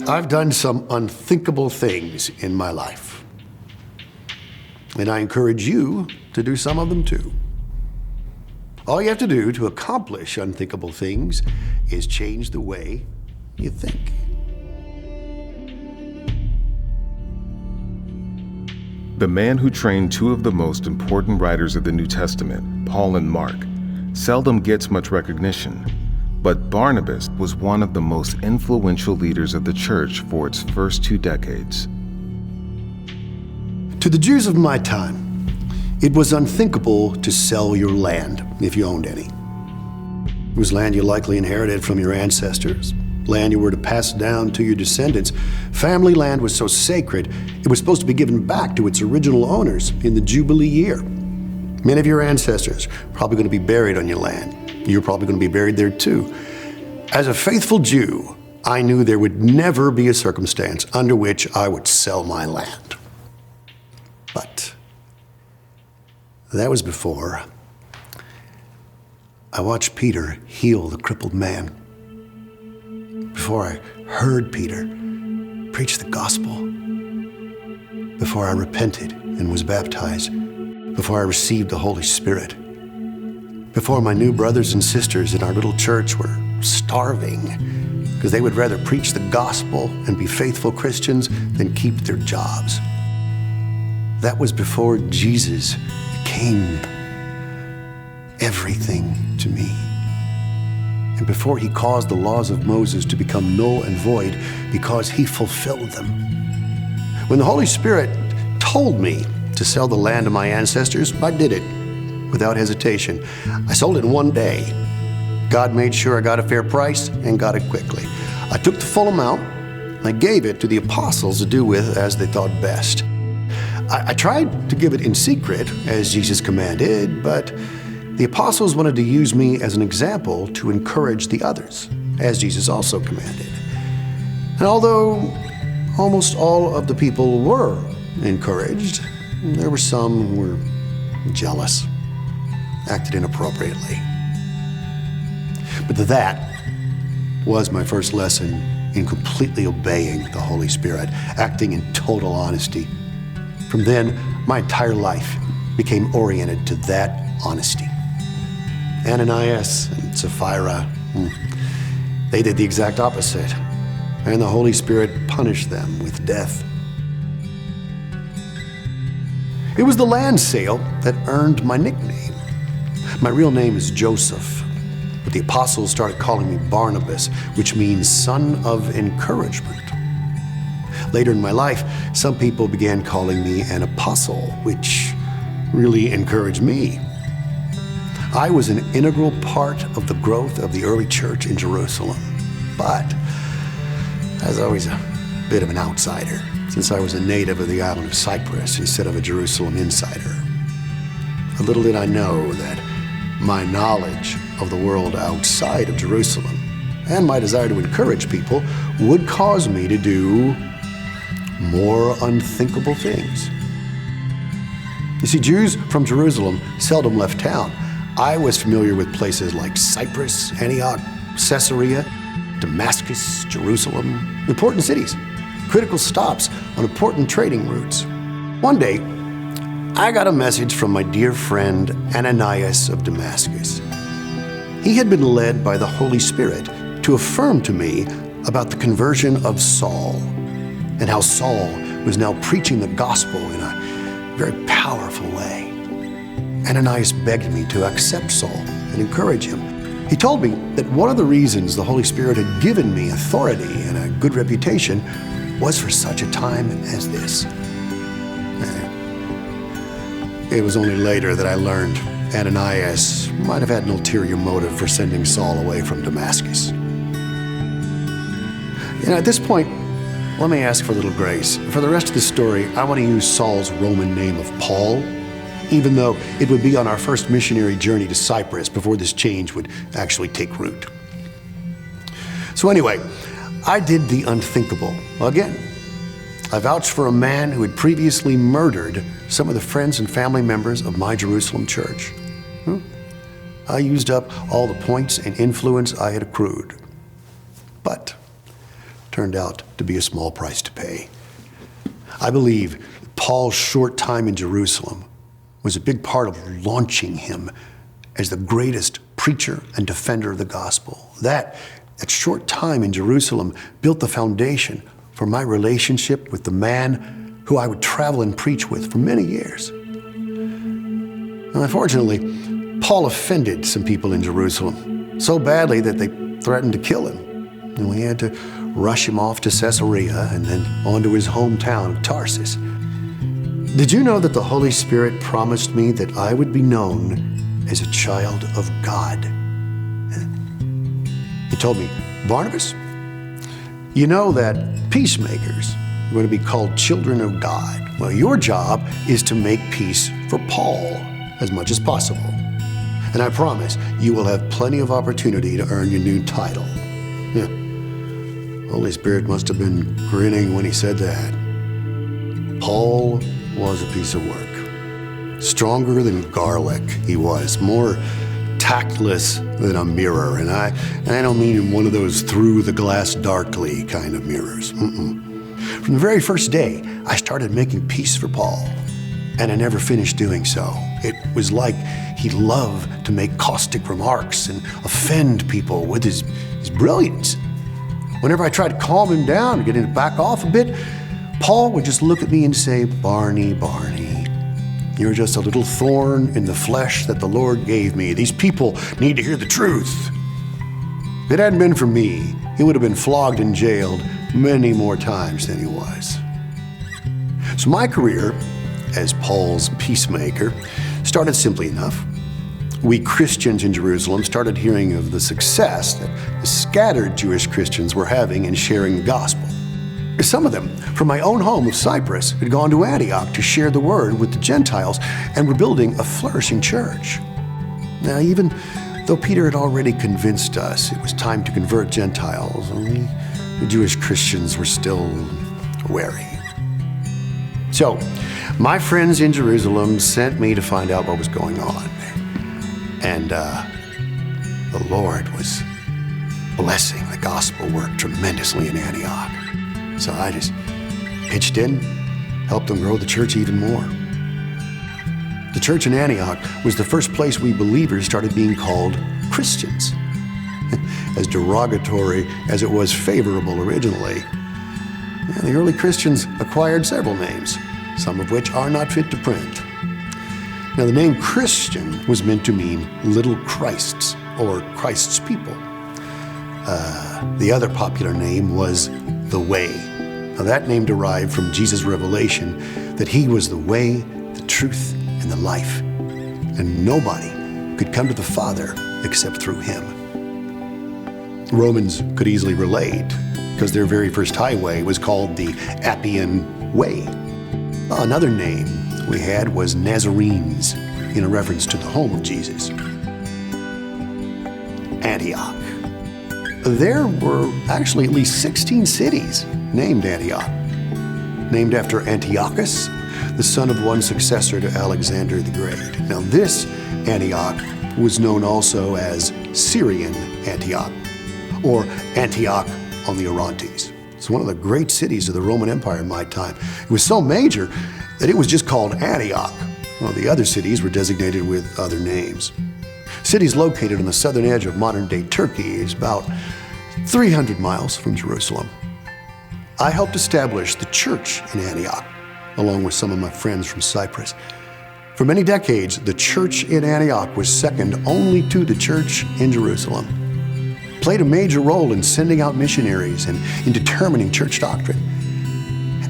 I've done some unthinkable things in my life. And I encourage you to do some of them too. All you have to do to accomplish unthinkable things is change the way you think. The man who trained two of the most important writers of the New Testament, Paul and Mark, seldom gets much recognition. But Barnabas was one of the most influential leaders of the church for its first 2 decades. To the Jews of my time, it was unthinkable to sell your land if you owned any. It was land you likely inherited from your ancestors, land you were to pass down to your descendants. Family land was so sacred, it was supposed to be given back to its original owners in the Jubilee year. Many of your ancestors are probably going to be buried on your land. You're probably going to be buried there too. As a faithful Jew, I knew there would never be a circumstance under which I would sell my land. But that was before I watched Peter heal the crippled man. Before I heard Peter preach the gospel. Before I repented and was baptized. Before I received the Holy Spirit. Before my new brothers and sisters in our little church were starving because they would rather preach the gospel and be faithful Christians than keep their jobs. That was before Jesus became everything to me. And before he caused the laws of Moses to become null and void because he fulfilled them. When the Holy Spirit told me to sell the land of my ancestors, I did it without hesitation. I sold it in 1 day. God made sure I got a fair price and got it quickly. I took the full amount. I gave it to the apostles to do with as they thought best. I tried to give it in secret as Jesus commanded, but the apostles wanted to use me as an example to encourage the others, as Jesus also commanded. And although almost all of the people were encouraged, there were some who were jealous, acted inappropriately. But that was my first lesson in completely obeying the Holy Spirit, acting in total honesty. From then, my entire life became oriented to that honesty. Ananias and Sapphira, they did the exact opposite, and the Holy Spirit punished them with death. It was the land sale that earned my nickname. My real name is Joseph, but the apostles started calling me Barnabas, which means son of encouragement. Later in my life, some people began calling me an apostle, which really encouraged me. I was an integral part of the growth of the early church in Jerusalem, but I was always a bit of an outsider, since I was a native of the island of Cyprus instead of a Jerusalem insider. Little did I know that my knowledge of the world outside of Jerusalem and my desire to encourage people would cause me to do more unthinkable things. You see, Jews from Jerusalem seldom left town. I was familiar with places like Cyprus, Antioch, Caesarea, Damascus, Jerusalem, important cities, critical stops on important trading routes. One day, I got a message from my dear friend Ananias of Damascus. He had been led by the Holy Spirit to affirm to me about the conversion of Saul and how Saul was now preaching the gospel in a very powerful way. Ananias begged me to accept Saul and encourage him. He told me that one of the reasons the Holy Spirit had given me authority and a good reputation was for such a time as this. It was only later that I learned Ananias might have had an ulterior motive for sending Saul away from Damascus. At this point, let me ask for a little grace. For the rest of the story, I want to use Saul's Roman name of Paul, even though it would be on our first missionary journey to Cyprus before this change would actually take root. So anyway, I did the unthinkable again. I vouched for a man who had previously murdered some of the friends and family members of my Jerusalem church. I used up all the points and influence I had accrued. But turned out to be a small price to pay. I believe Paul's short time in Jerusalem was a big part of launching him as the greatest preacher and defender of the gospel. That short time in Jerusalem built the foundation for my relationship with the man who I would travel and preach with for many years. And unfortunately, Paul offended some people in Jerusalem so badly that they threatened to kill him. And we had to rush him off to Caesarea and then on to his hometown of Tarsus. Did you know that the Holy Spirit promised me that I would be known as a child of God? He told me, Barnabas, you know that peacemakers are going to be called children of God. Well, your job is to make peace for Paul as much as possible. And I promise you will have plenty of opportunity to earn your new title. Yeah. Holy Spirit must have been grinning when he said that. Paul was a piece of work. Stronger than garlic, he was. More tactless than a mirror. And I don't mean in one of those through the glass darkly kind of mirrors. From the very first day, I started making peace for Paul. And I never finished doing so. It was like he loved to make caustic remarks and offend people with his brilliance. Whenever I tried to calm him down and get him to back off a bit, Paul would just look at me and say, Barney, you're just a little thorn in the flesh that the Lord gave me. These people need to hear the truth. If it hadn't been for me, he would have been flogged and jailed many more times than he was. So my career as Paul's peacemaker started simply enough. We Christians in Jerusalem started hearing of the success that the scattered Jewish Christians were having in sharing the gospel. Some of them, from my own home of Cyprus, had gone to Antioch to share the word with the Gentiles and were building a flourishing church. Now, even though Peter had already convinced us it was time to convert Gentiles, the Jewish Christians were still wary. So, my friends in Jerusalem sent me to find out what was going on. And the Lord was blessing the gospel work tremendously in Antioch. So I just pitched in, helped them grow the church even more. The church in Antioch was the first place we believers started being called Christians. As derogatory as it was favorable originally, the early Christians acquired several names, some of which are not fit to print. Now, the name Christian was meant to mean little Christs, or Christ's people. The other popular name was the Way. Now, that name derived from Jesus' revelation that he was the way, the truth, and the life. And nobody could come to the Father except through him. Romans could easily relate, because their very first highway was called the Appian Way. Another name we had was Nazarenes, in a reference to the home of Jesus. Antioch. There were actually at least 16 cities named Antioch, named after Antiochus, the son of one successor to Alexander the Great. Now, this Antioch was known also as Syrian Antioch, or Antioch on the Orontes. It's one of the great cities of the Roman Empire in my time. It was so major that it was just called Antioch, while the other cities were designated with other names. Cities located on the southern edge of modern-day Turkey is about 300 miles from Jerusalem. I helped establish the church in Antioch, along with some of my friends from Cyprus. For many decades, the church in Antioch was second only to the church in Jerusalem. Played a major role in sending out missionaries and in determining church doctrine.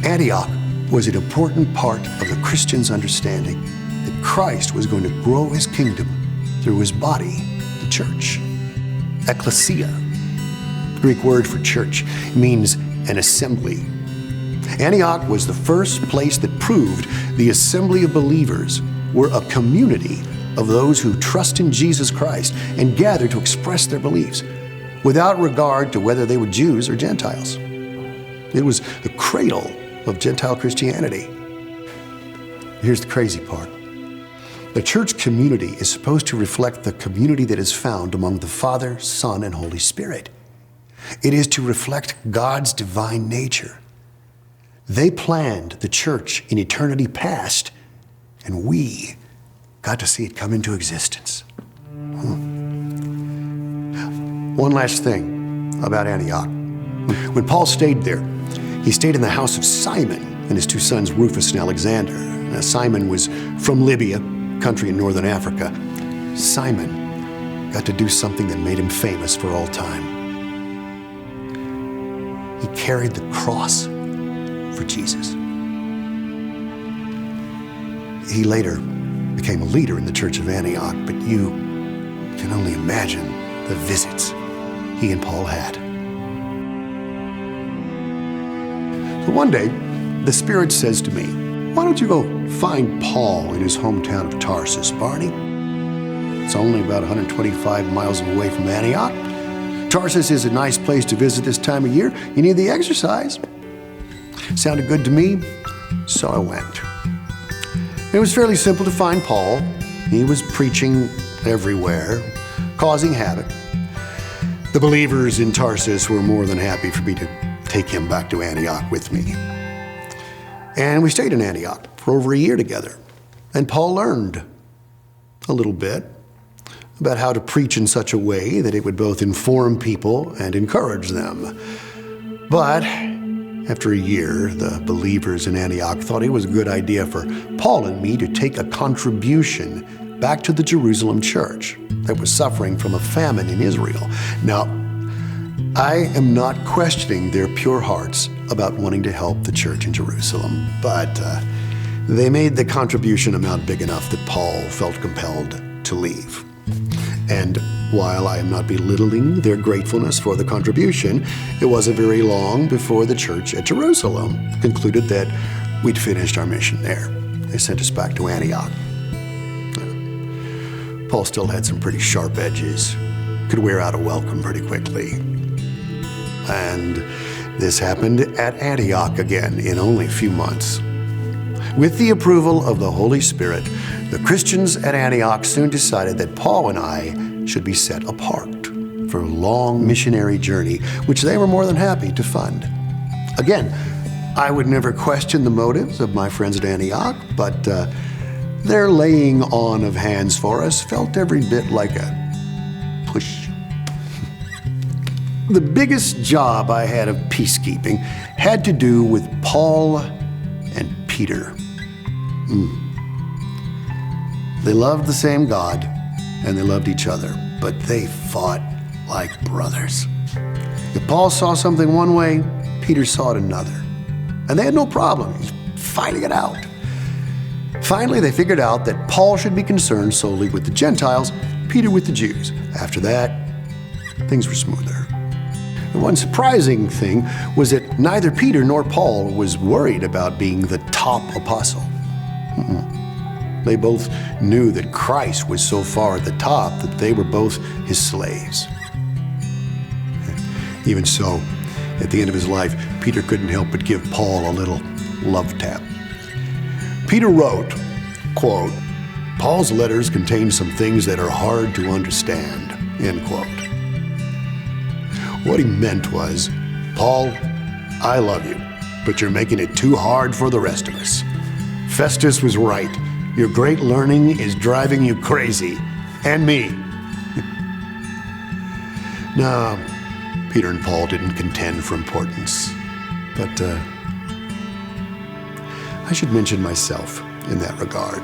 Antioch was an important part of the Christians' understanding that Christ was going to grow his kingdom through his body, the church. Ecclesia, the Greek word for church, means an assembly. Antioch was the first place that proved the assembly of believers were a community of those who trust in Jesus Christ and gather to express their beliefs, without regard to whether they were Jews or Gentiles. It was the cradle of Gentile Christianity. Here's the crazy part. The church community is supposed to reflect the community that is found among the Father, Son, and Holy Spirit. It is to reflect God's divine nature. They planned the church in eternity past, and we got to see it come into existence. One last thing about Antioch. When Paul stayed there, he stayed in the house of Simon and his two sons, Rufus and Alexander. Now, Simon was from Libya, country in northern Africa. Simon got to do something that made him famous for all time. He carried the cross for Jesus. He later became a leader in the church of Antioch, but you can only imagine the visits he and Paul had. So one day, the Spirit says to me, "Why don't you go find Paul in his hometown of Tarsus, Barney? It's only about 125 miles away from Antioch. Tarsus is a nice place to visit this time of year. You need the exercise." Sounded good to me, so I went. It was fairly simple to find Paul. He was preaching everywhere, causing havoc. The believers in Tarsus were more than happy for me to take him back to Antioch with me. And we stayed in Antioch for over a year together. And Paul learned a little bit about how to preach in such a way that it would both inform people and encourage them. But after a year, the believers in Antioch thought it was a good idea for Paul and me to take a contribution back to the Jerusalem church that was suffering from a famine in Israel. Now, I am not questioning their pure hearts about wanting to help the church in Jerusalem, but they made the contribution amount big enough that Paul felt compelled to leave. And while I am not belittling their gratefulness for the contribution, it wasn't very long before the church at Jerusalem concluded that we'd finished our mission there. They sent us back to Antioch. Paul still had some pretty sharp edges, could wear out a welcome pretty quickly. And this happened at Antioch again in only a few months. With the approval of the Holy Spirit, the Christians at Antioch soon decided that Paul and I should be set apart for a long missionary journey, which they were more than happy to fund. Again, I would never question the motives of my friends at Antioch, but their laying on of hands for us felt every bit like a push. The biggest job I had of peacekeeping had to do with Paul and Peter. They loved the same God, and they loved each other, but they fought like brothers. If Paul saw something one way, Peter saw it another. And they had no problem fighting it out. Finally, they figured out that Paul should be concerned solely with the Gentiles, Peter with the Jews. After that, things were smoother. The one surprising thing was that neither Peter nor Paul was worried about being the top apostle. They both knew that Christ was so far at the top that they were both his slaves. Even so, at the end of his life, Peter couldn't help but give Paul a little love tap. Peter wrote, quote, "Paul's letters contain some things that are hard to understand," end quote. What he meant was, "Paul, I love you, but you're making it too hard for the rest of us. Festus was right. Your great learning is driving you crazy, and me." Now, Peter and Paul didn't contend for importance, but I should mention myself in that regard.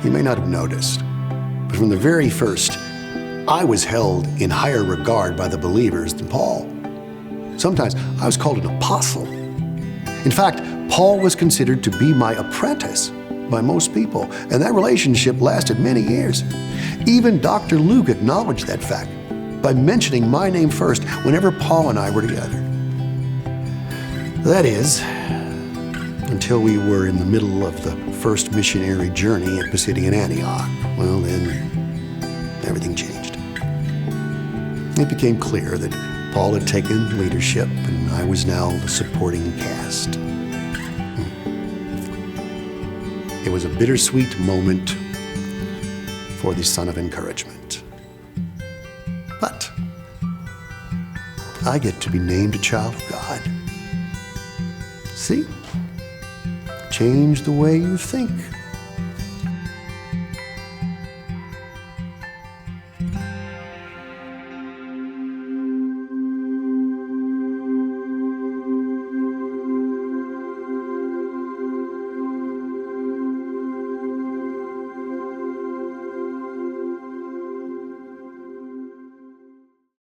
You may not have noticed, but from the very first, I was held in higher regard by the believers than Paul. Sometimes I was called an apostle. In fact, Paul was considered to be my apprentice by most people, and that relationship lasted many years. Even Dr. Luke acknowledged that fact by mentioning my name first whenever Paul and I were together. That is, until we were in the middle of the first missionary journey at Pisidian Antioch. Well, then everything changed. It became clear that Paul had taken leadership and I was now the supporting cast. It was a bittersweet moment for the son of encouragement. But I get to be named a child of God. See? Change the way you think.